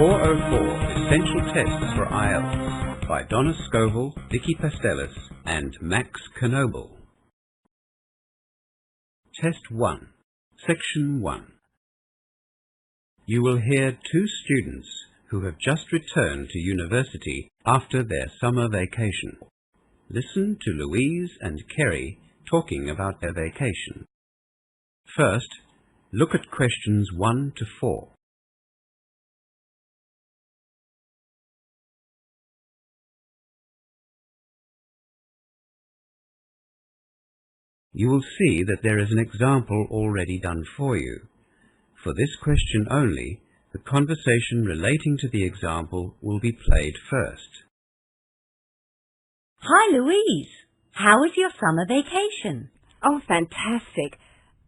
404 Essential Tests for Ielts by Donna Scoville, Vicky Pastellis and Max Knoble. Test 1, Section 1. You will hear two students who have just returned to university after their summer vacation. Listen to Louise and Kerry talking about their vacation. First, look at questions 1 to 4. You will see that there is an example already done for you. For this question only, the conversation relating to the example will be played first. Hi, Louise. How was your summer vacation? Oh, fantastic.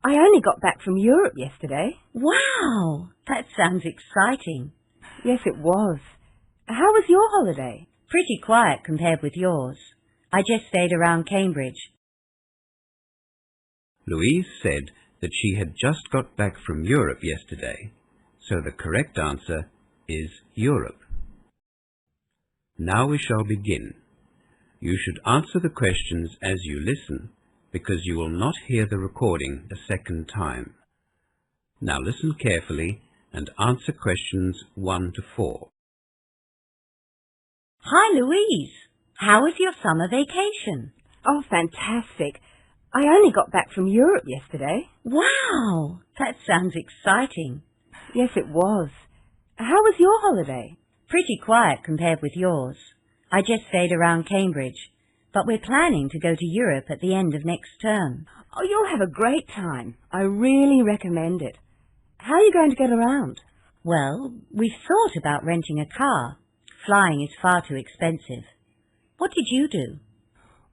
I only got back from Europe yesterday. Wow, that sounds exciting. Yes, it was. How was your holiday? Pretty quiet compared with yours. I just stayed around Cambridge. Louise said that she had just got back from Europe yesterday, so the correct answer is Europe. Now we shall begin. You should answer the questions as you listen, because you will not hear the recording a second time. Now listen carefully and answer questions 1 to 4. Hi, Louise. How was your summer vacation? Oh, fantastic. I only got back from Europe yesterday. Wow, that sounds exciting. Yes, it was. How was your holiday? Pretty quiet compared with yours. I just stayed around Cambridge, but we're planning to go to Europe at the end of next term. Oh, you'll have a great time. I really recommend it. How are you going to get around? Well, we've thought about renting a car. Flying is far too expensive. What did you do?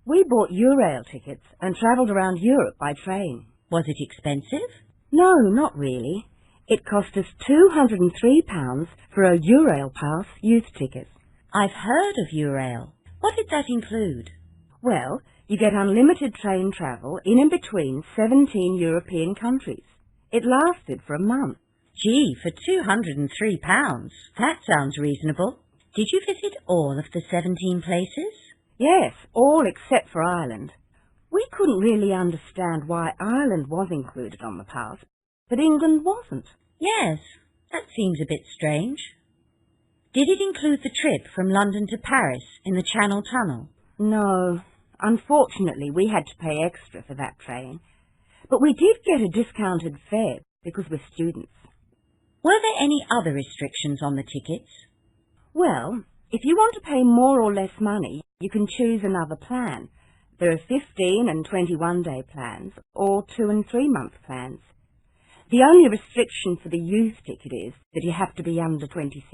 We bought Eurail tickets and travelled around Europe by train. Was it expensive? No, not really. It cost us £203 for a Eurail Pass youth ticket. I've heard of Eurail. What did that include? Well, you get unlimited train travel in and between 17 European countries. It lasted for a month. Gee, for £203, that sounds reasonable. Did you visit all of the 17 places? Yes, all except for Ireland. We couldn't really understand why Ireland was included on the pass, but England wasn't. Yes, that seems a bit strange. Did it include the trip from London to Paris in the Channel Tunnel? No. Unfortunately, we had to pay extra for that train. But we did get a discounted fare because we're students. Were there any other restrictions on the tickets? Well, if you want to pay more or less money, you can choose another plan. There are 15 and 21-day plans, or 2 and 3 month plans. The only restriction for the youth ticket is that you have to be under 26.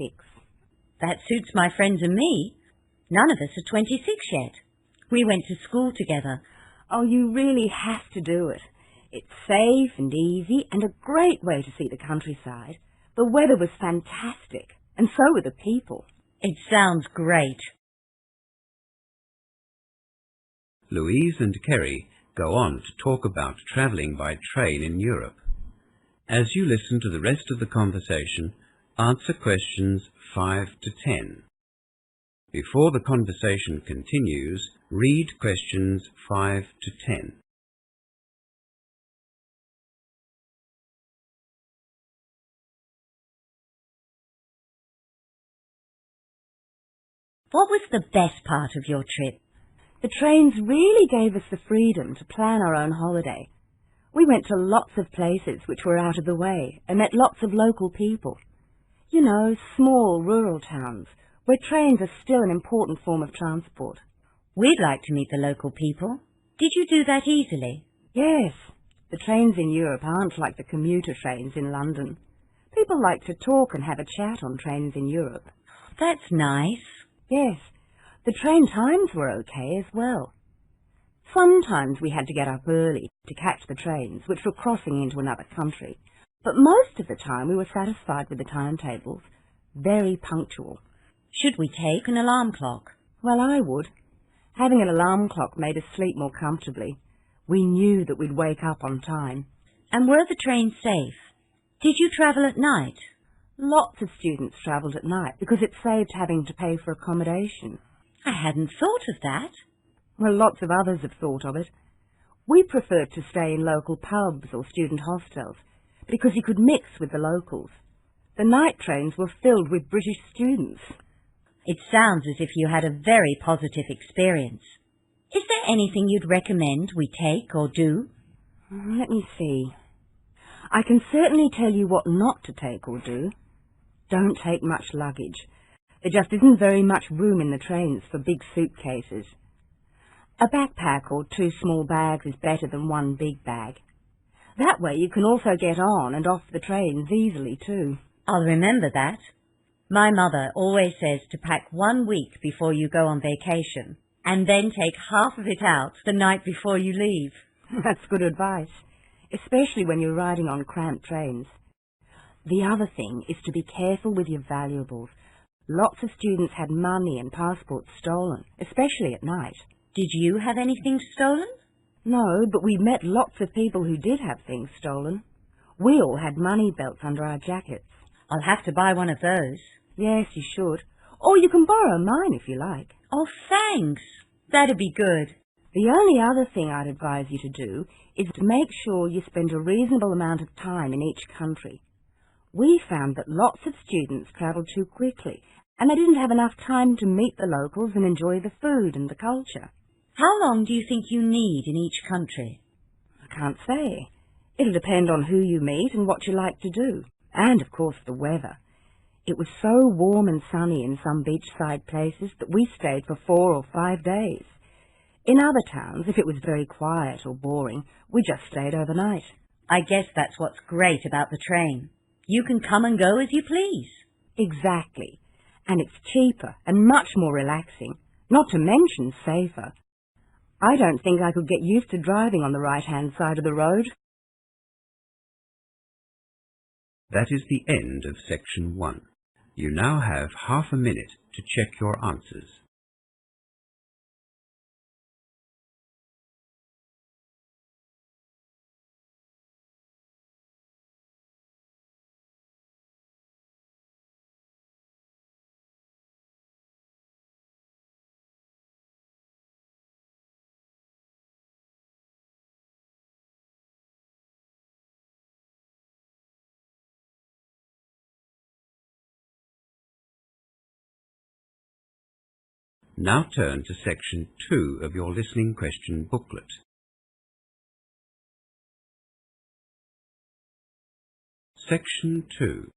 That suits my friends and me. None of us are 26 yet. We went to school together. Oh, you really have to do it. It's safe and easy and a great way to see the countryside. The weather was fantastic, and so were the people. It sounds great. Louise and Kerry go on to talk about travelling by train in Europe. As you listen to the rest of the conversation, answer questions 5 to 10. Before the conversation continues, read questions 5 to 10. What was the best part of your trip? The trains really gave us the freedom to plan our own holiday. We went to lots of places which were out of the way and met lots of local people. You know, small rural towns where trains are still an important form of transport. We'd like to meet the local people. Did you do that easily? Yes. The trains in Europe aren't like the commuter trains in London. People like to talk and have a chat on trains in Europe. That's nice. Yes. The train times were okay as well. Sometimes we had to get up early to catch the trains which were crossing into another country, but most of the time we were satisfied with the timetables. Very punctual. Should we take an alarm clock? Well, I would. Having an alarm clock made us sleep more comfortably. We knew that we'd wake up on time. And were the trains safe? Did you travel at night? Lots of students travelled at night because it saved having to pay for accommodation. I hadn't thought of that. Well, lots of others have thought of it. We preferred to stay in local pubs or student hostels because you could mix with the locals. The night trains were filled with British students. It sounds as if you had a very positive experience. Is there anything you'd recommend we take or do? Let me see. I can certainly tell you what not to take or do. Don't take much luggage. There just isn't very much room in the trains for big suitcases. A backpack or 2 small bags is better than 1 big bag. That way you can also get on and off the trains easily too. I'll remember that. My mother always says to pack 1 week before you go on vacation, and then take half of it out the night before you leave. That's good advice, especially when you're riding on cramped trains. The other thing is to be careful with your valuables. Lots of students had money and passports stolen, especially at night. Did you have anything stolen? No, but we met lots of people who did have things stolen. We all had money belts under our jackets. I'll have to buy one of those. Yes, you should. Or you can borrow mine if you like. Oh, thanks. That'd be good. The only other thing I'd advise you to do is to make sure you spend a reasonable amount of time in each country. We found that lots of students travelled too quickly, and they didn't have enough time to meet the locals and enjoy the food and the culture. How long do you think you need in each country? I can't say. It'll depend on who you meet and what you like to do, and of course the weather. It was so warm and sunny in some beachside places that we stayed for 4 or 5 days. In other towns, if it was very quiet or boring, we just stayed overnight. I guess that's what's great about the train. You can come and go as you please. Exactly. And it's cheaper and much more relaxing, not to mention safer. I don't think I could get used to driving on the right-hand side of the road. That is the end of section 1. You now have half a minute to check your answers. Now turn to section 2 of your listening question booklet. Section 2.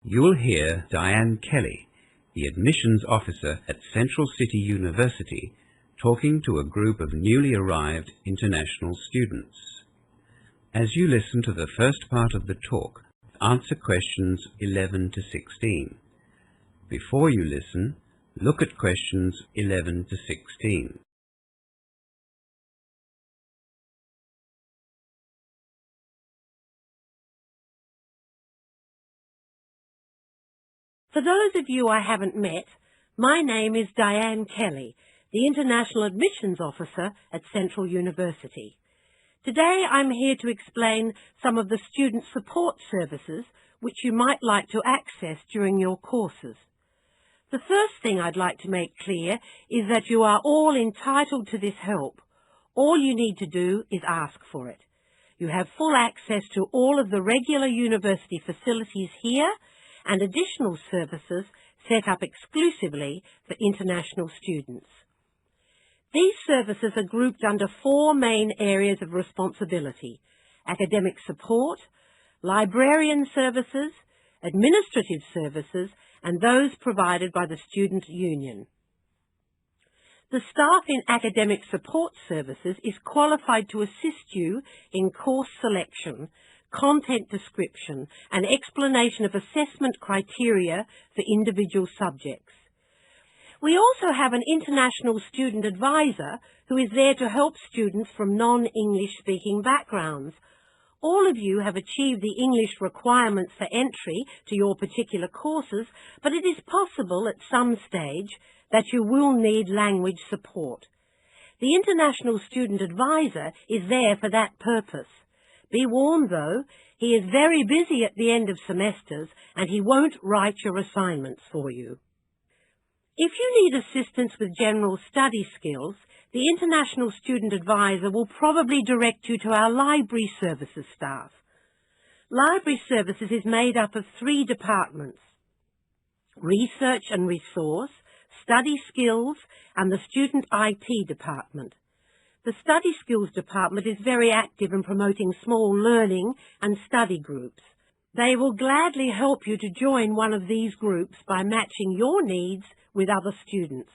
You will hear Diane Kelly, the admissions officer at Central City University, talking to a group of newly arrived international students. As you listen to the first part of the talk, answer questions 11 to 16. Before you listen, look at questions 11 to 16. For those of you I haven't met, my name is Diane Kelly, the International Admissions Officer at Central University. Today I'm here to explain some of the student support services which you might like to access during your courses. The first thing I'd like to make clear is that you are all entitled to this help. All you need to do is ask for it. You have full access to all of the regular university facilities here and additional services set up exclusively for international students. These services are grouped under 4 main areas of responsibility: academic support, librarian services, administrative services, and those provided by the Student Union. The staff in academic support services is qualified to assist you in course selection, content description, and explanation of assessment criteria for individual subjects. We also have an international student advisor who is there to help students from non-English speaking backgrounds. All of you have achieved the English requirements for entry to your particular courses, but it is possible at some stage that you will need language support. The International Student Advisor is there for that purpose. Be warned though, He is very busy at the end of semesters and he won't write your assignments for you. If you need assistance with general study skills, the International Student Advisor will probably direct you to our Library Services staff. Library Services is made up of 3 departments: Research and Resource, Study Skills, and the Student IT department. The Study Skills department is very active in promoting small learning and study groups. They will gladly help you to join one of these groups by matching your needs with other students.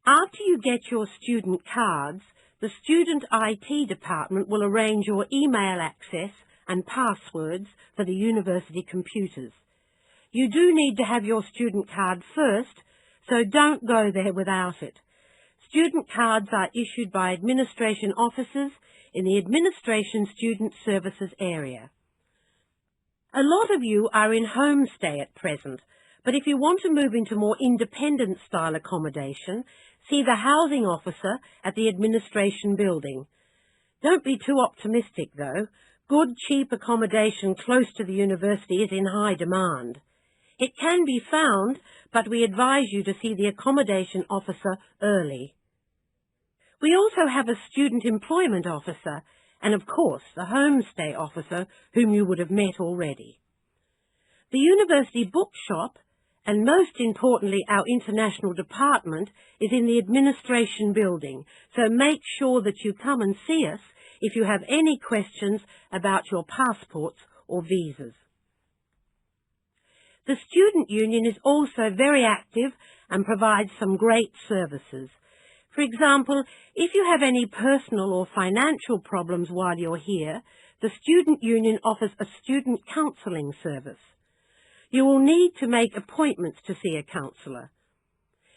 After you get your student cards, the Student IT department will arrange your email access and passwords for the university computers. You do need to have your student card first, so don't go there without it. Student cards are issued by administration officers in the Administration Student Services area. A lot of you are in homestay at present, but if you want to move into more independent style accommodation, see the housing officer at the administration building. Don't be too optimistic though. Good, cheap accommodation close to the university is in high demand. It can be found, but we advise you to see the accommodation officer early. We also have a student employment officer and, of course, the homestay officer whom you would have met already. The university bookshop, and most importantly our international department, is in the administration building, so make sure that you come and see us if you have any questions about your passports or visas. The Student Union is also very active and provides some great services. For example, if you have any personal or financial problems while you're here, the Student Union offers a student counselling service. You will need to make appointments to see a counsellor.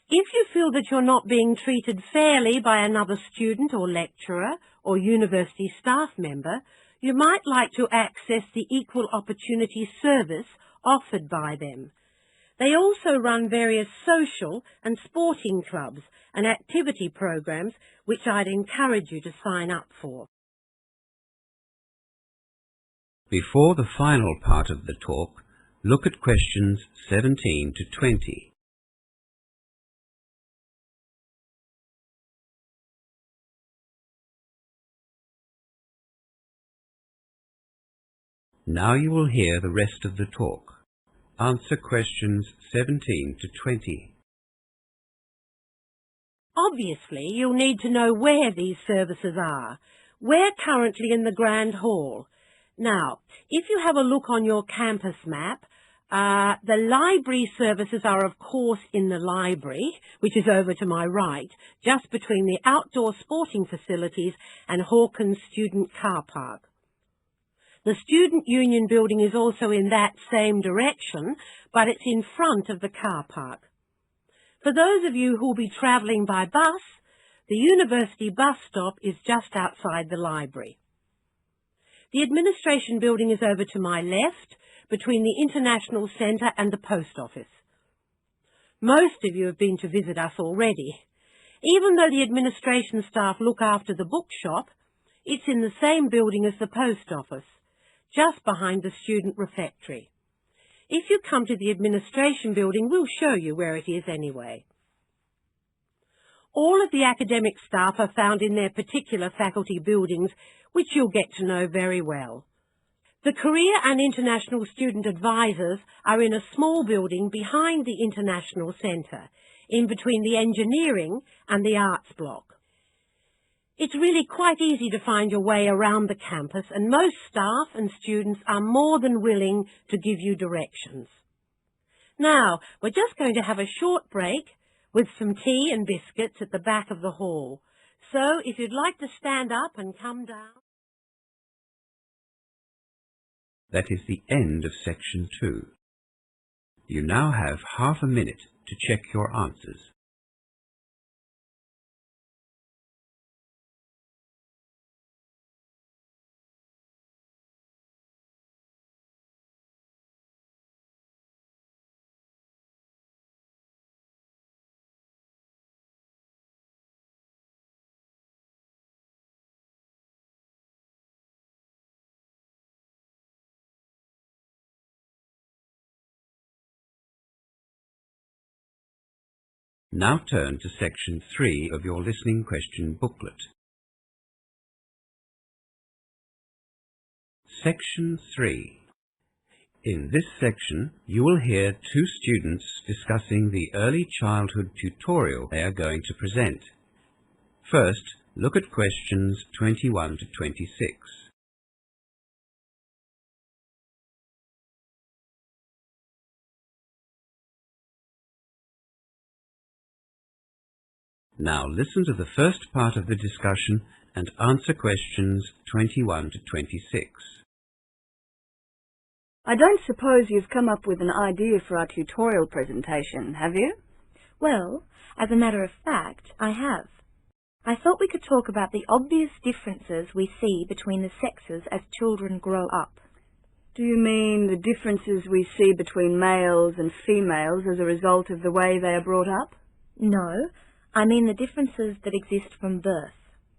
If you feel that you're not being treated fairly by another student or lecturer or university staff member, you might like to access the Equal Opportunity Service offered by them. They also run various social and sporting clubs and activity programs which I'd encourage you to sign up for. Before the final part of the talk, look at questions 17 to 20. Now you will hear the rest of the talk. Answer questions 17 to 20. Obviously, you'll need to know where these services are. We're currently in the Grand Hall. Now, if you have a look on your campus map, the library services are of course in the library, which is over to my right, just between the outdoor sporting facilities and Hawkins Student Car Park. The Student Union building is also in that same direction, but it's in front of the car park. For those of you who will be travelling by bus, the university bus stop is just outside the library. The administration building is over to my left, between the International Centre and the post office. Most of you have been to visit us already. Even though the administration staff look after the bookshop, it's in the same building as the post office, just behind the student refectory. If you come to the administration building, we'll show you where it is anyway. All of the academic staff are found in their particular faculty buildings, which you'll get to know very well. The Career and International Student Advisors are in a small building behind the International Centre, in between the Engineering and the Arts block. It's really quite easy to find your way around the campus, and most staff and students are more than willing to give you directions. Now, we're just going to have a short break with some tea and biscuits at the back of the hall. So, if you'd like to stand up and come down. That is the end of section 2. You now have half a minute to check your answers. Now turn to Section 3 of your listening question booklet. Section 3. In this section, you will hear two students discussing the early childhood tutorial they are going to present. First, look at questions 21 to 26. Now listen to the first part of the discussion and answer questions 21 to 26. I don't suppose you've come up with an idea for our tutorial presentation, have you? Well, as a matter of fact, I have. I thought we could talk about the obvious differences we see between the sexes as children grow up. Do you mean the differences we see between males and females as a result of the way they are brought up? No, I mean the differences that exist from birth.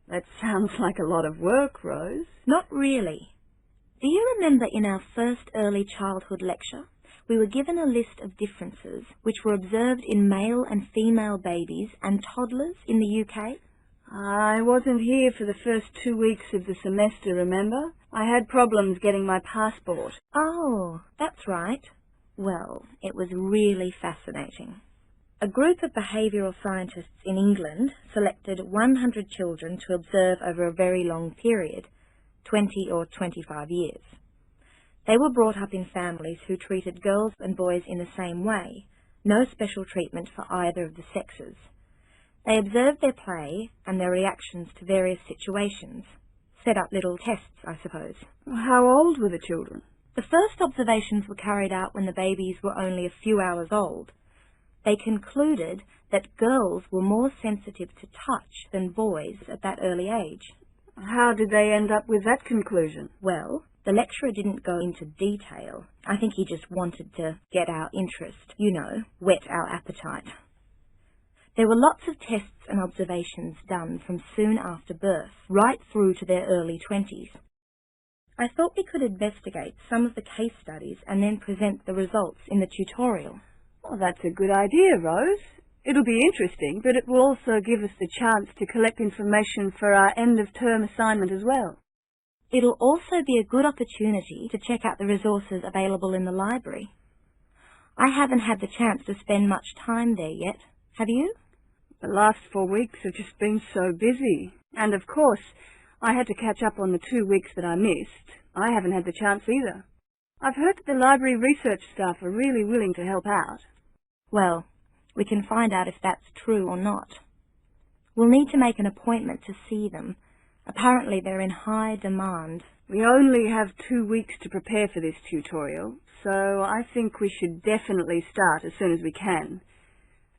That sounds like a lot of work, Rose. Not really. Do you remember in our first early childhood lecture, we were given a list of differences which were observed in male and female babies and toddlers in the UK? I wasn't here for the first 2 weeks of the semester, remember? I had problems getting my passport. Oh, that's right. Well, it was really fascinating. A group of behavioural scientists in England selected 100 children to observe over a very long period, 20 or 25 years. They were brought up in families who treated girls and boys in the same way, no special treatment for either of the sexes. They observed their play and their reactions to various situations, set up little tests, I suppose. How old were the children? The first observations were carried out when the babies were only a few hours old. They concluded that girls were more sensitive to touch than boys at that early age. How did they end up with that conclusion? Well, the lecturer didn't go into detail. I think he just wanted to get our interest, whet our appetite. There were lots of tests and observations done from soon after birth, right through to their early 20s. I thought we could investigate some of the case studies and then present the results in the tutorial. Well, that's a good idea, Rose. It'll be interesting, but it will also give us the chance to collect information for our end-of-term assignment as well. It'll also be a good opportunity to check out the resources available in the library. I haven't had the chance to spend much time there yet. Have you? The last 4 weeks have just been so busy. And of course, I had to catch up on the 2 weeks that I missed. I haven't had the chance either. I've heard that the library research staff are really willing to help out. Well, we can find out if that's true or not. We'll need to make an appointment to see them. Apparently they're in high demand. We only have 2 weeks to prepare for this tutorial, so I think we should definitely start as soon as we can.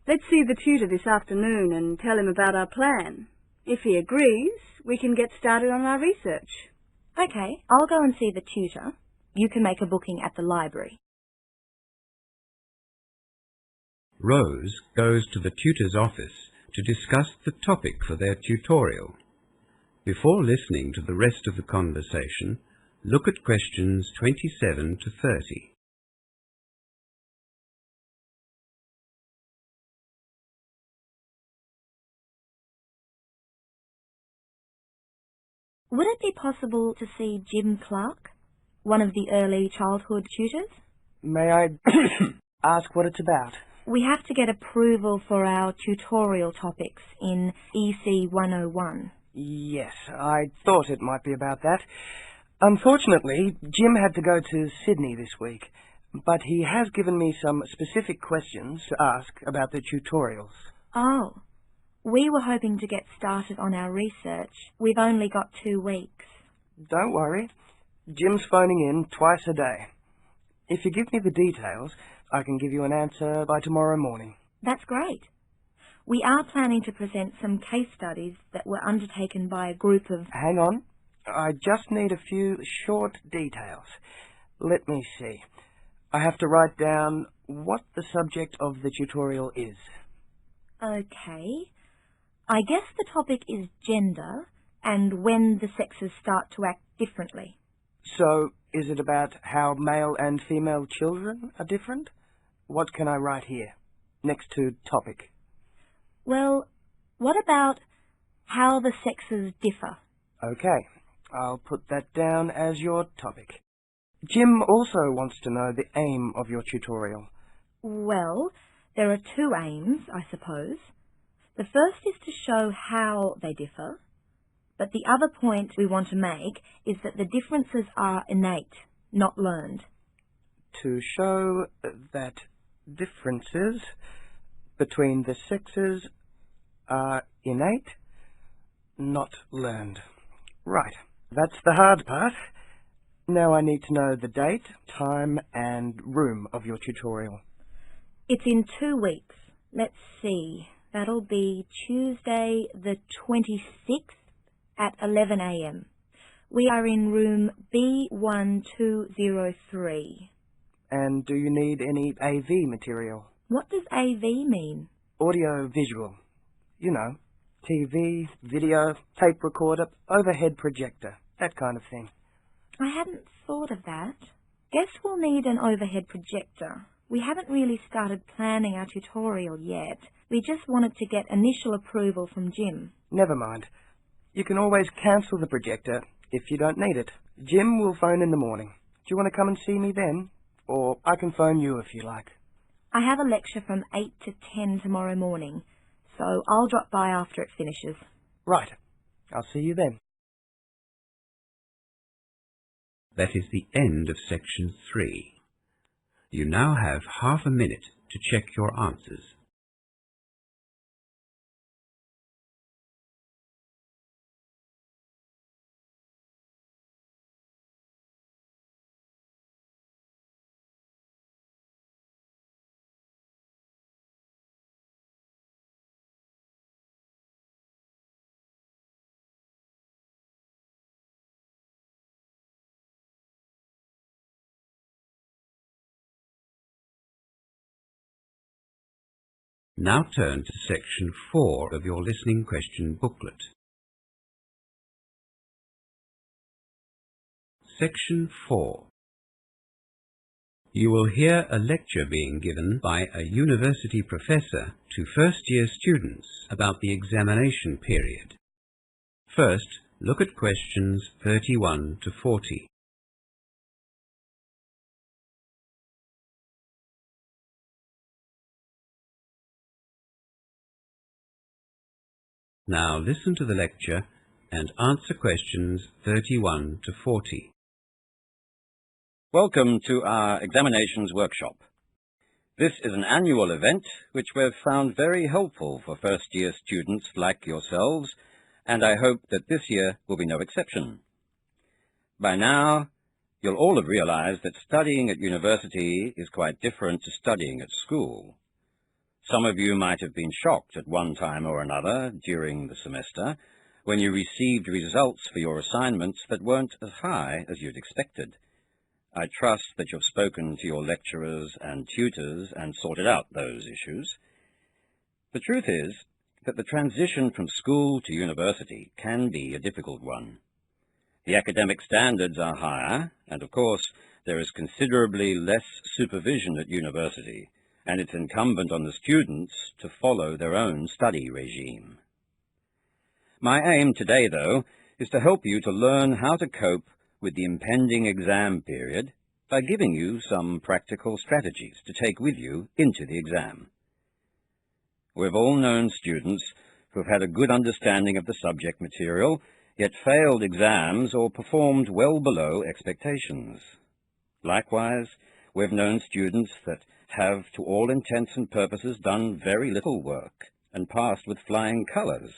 Let's see the tutor this afternoon and tell him about our plan. If he agrees, we can get started on our research. Okay, I'll go and see the tutor. You can make a booking at the library. Rose goes to the tutor's office to discuss the topic for their tutorial. Before listening to the rest of the conversation, look at questions 27 to 30. Would it be possible to see Jim Clark, one of the early childhood tutors? May I ask what it's about? We have to get approval for our tutorial topics in EC 101. Yes, I thought it might be about that. Unfortunately, Jim had to go to Sydney this week, but he has given me some specific questions to ask about the tutorials. Oh, we were hoping to get started on our research. We've only got 2 weeks. Don't worry. Jim's phoning in twice a day. If you give me the details, I can give you an answer by tomorrow morning. That's great. We are planning to present some case studies that were undertaken by a group of... Hang on. I just need a few short details. Let me see. I have to write down what the subject of the tutorial is. Okay. I guess the topic is gender and when the sexes start to act differently. So, is it about how male and female children are different? What can I write here, next to topic? Well, what about how the sexes differ? Okay, I'll put that down as your topic. Jim also wants to know the aim of your tutorial. Well, there are two aims, I suppose. The first is to show how they differ, but the other point we want to make is that the differences are innate, not learned. To show that differences between the sexes are innate, not learned. Right, that's the hard part. Now I need to know the date, time and room of your tutorial. It's in 2 weeks. Let's see. That'll be Tuesday the 26th at 11 a.m. We are in room B1203. And do you need any AV material? What does AV mean? Audio visual. You know, TV, video, tape recorder, overhead projector, that kind of thing. I hadn't thought of that. Guess we'll need an overhead projector. We haven't really started planning our tutorial yet. We just wanted to get initial approval from Jim. Never mind. You can always cancel the projector if you don't need it. Jim will phone in the morning. Do you want to come and see me then? Or I can phone you if you like. I have a lecture from 8 to 10 tomorrow morning, so I'll drop by after it finishes. Right. I'll see you then. That is the end of section 3. You now have half a minute to check your answers. Now turn to section 4 of your listening question booklet. Section 4. You will hear a lecture being given by a university professor to first-year students about the examination period. First, look at questions 31 to 40. Now listen to the lecture and answer questions 31 to 40. Welcome to our examinations workshop. This is an annual event which we've found very helpful for first-year students like yourselves, and I hope that this year will be no exception. By now, you'll all have realized that studying at university is quite different to studying at school. Some of you might have been shocked at one time or another during the semester when you received results for your assignments that weren't as high as you'd expected. I trust that you've spoken to your lecturers and tutors and sorted out those issues. The truth is that the transition from school to university can be a difficult one. The academic standards are higher, and of course there is considerably less supervision at university, and it's incumbent on the students to follow their own study regime. My aim today, though, is to help you to learn how to cope with the impending exam period by giving you some practical strategies to take with you into the exam. We've all known students who've had a good understanding of the subject material, yet failed exams or performed well below expectations. Likewise, we've known students that have, to all intents and purposes, done very little work and passed with flying colours.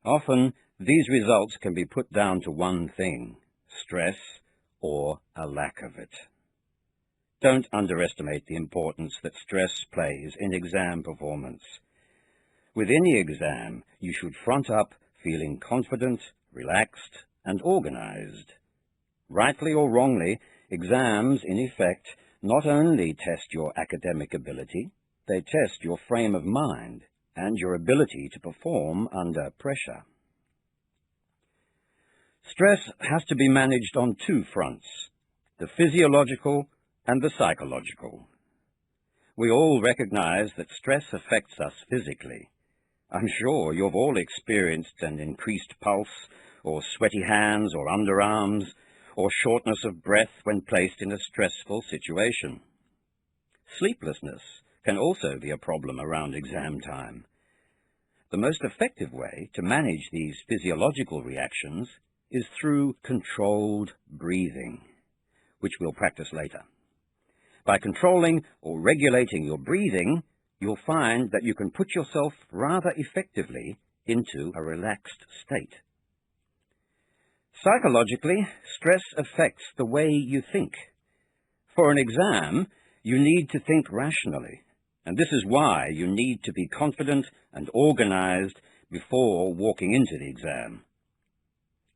Often, these results can be put down to one thing: stress or a lack of it. Don't underestimate the importance that stress plays in exam performance. With any exam, you should front up feeling confident, relaxed, and organized. Rightly or wrongly, exams, in effect, not only test your academic ability, they test your frame of mind and your ability to perform under pressure. Stress has to be managed on two fronts: the physiological and the psychological. We all recognize that stress affects us physically. I'm sure you've all experienced an increased pulse, or sweaty hands or underarms, or shortness of breath when placed in a stressful situation. Sleeplessness can also be a problem around exam time. The most effective way to manage these physiological reactions is through controlled breathing, which we'll practice later. By controlling or regulating your breathing, you'll find that you can put yourself rather effectively into a relaxed state. Psychologically, stress affects the way you think. For an exam, you need to think rationally, and this is why you need to be confident and organized before walking into the exam.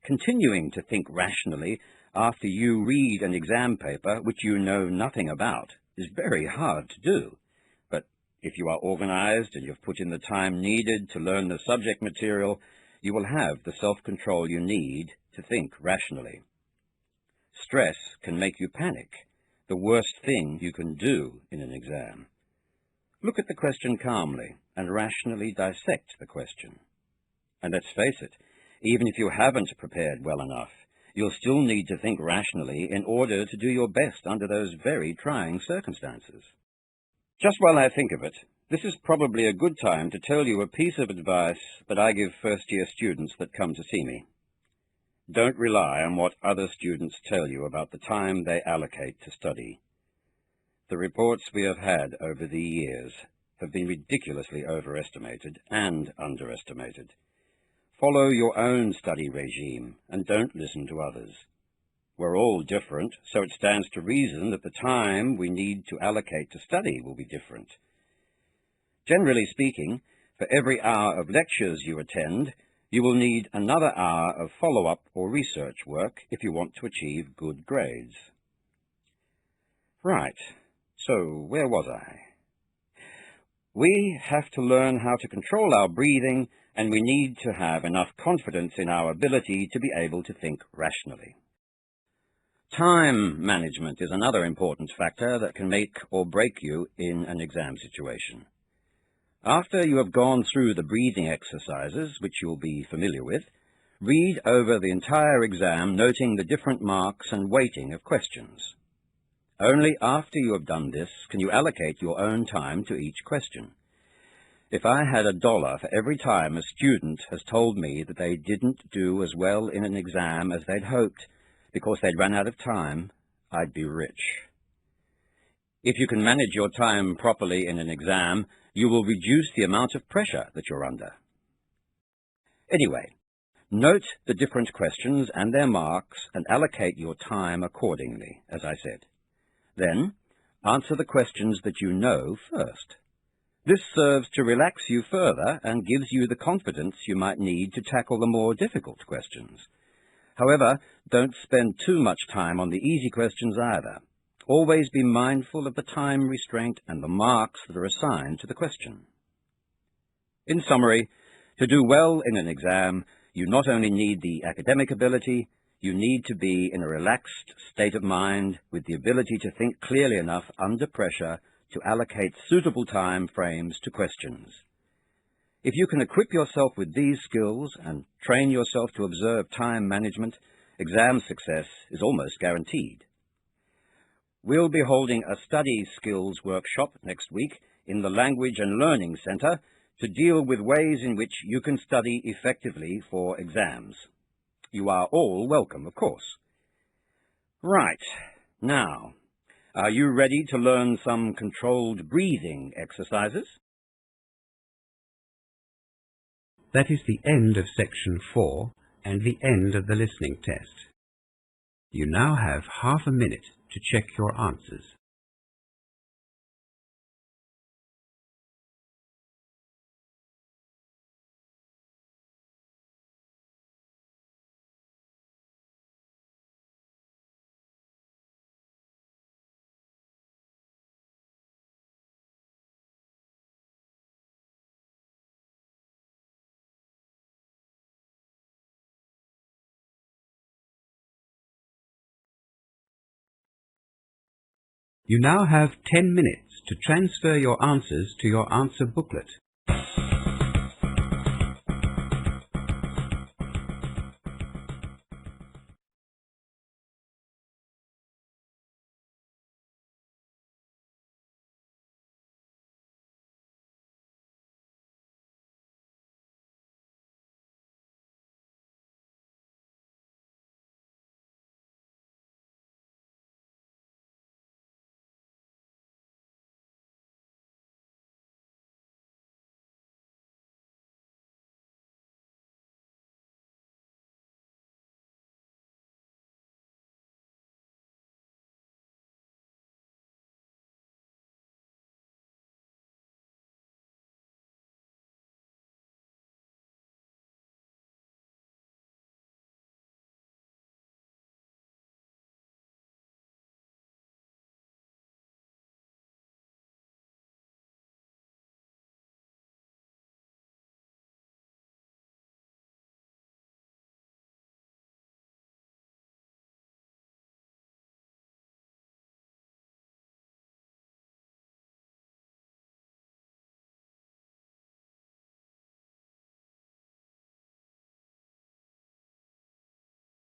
Continuing to think rationally after you read an exam paper which you know nothing about is very hard to do, but if you are organized and you've put in the time needed to learn the subject material, you will have the self-control you need to think rationally. Stress can make you panic, the worst thing you can do in an exam. Look at the question calmly and rationally dissect the question. And let's face it, even if you haven't prepared well enough, you'll still need to think rationally in order to do your best under those very trying circumstances. Just while I think of it, this is probably a good time to tell you a piece of advice that I give first-year students that come to see me. Don't rely on what other students tell you about the time they allocate to study. The reports we have had over the years have been ridiculously overestimated and underestimated. Follow your own study regime and don't listen to others. We're all different, so it stands to reason that the time we need to allocate to study will be different. Generally speaking, for every hour of lectures you attend, you will need another hour of follow-up or research work if you want to achieve good grades. Right, so where was I? We have to learn how to control our breathing, and we need to have enough confidence in our ability to be able to think rationally. Time management is another important factor that can make or break you in an exam situation. After you have gone through the breathing exercises, which you'll be familiar with, read over the entire exam, noting the different marks and weighting of questions. Only after you have done this can you allocate your own time to each question. If I had $1 for every time a student has told me that they didn't do as well in an exam as they'd hoped because they'd run out of time, I'd be rich. If you can manage your time properly in an exam, you will reduce the amount of pressure that you're under. Anyway, note the different questions and their marks and allocate your time accordingly, as I said. Then, answer the questions that you know first. This serves to relax you further and gives you the confidence you might need to tackle the more difficult questions. However, don't spend too much time on the easy questions either. Always be mindful of the time restraint and the marks that are assigned to the question. In summary, to do well in an exam, you not only need the academic ability, you need to be in a relaxed state of mind with the ability to think clearly enough under pressure to allocate suitable time frames to questions. If you can equip yourself with these skills and train yourself to observe time management, exam success is almost guaranteed. We'll be holding a study skills workshop next week in the Language and Learning Centre to deal with ways in which you can study effectively for exams. You are all welcome, of course. Right, now, are you ready to learn some controlled breathing exercises? That is the end of section 4 and the end of the listening test. You now have half a minute to check your answers. You now have 10 minutes to transfer your answers to your answer booklet.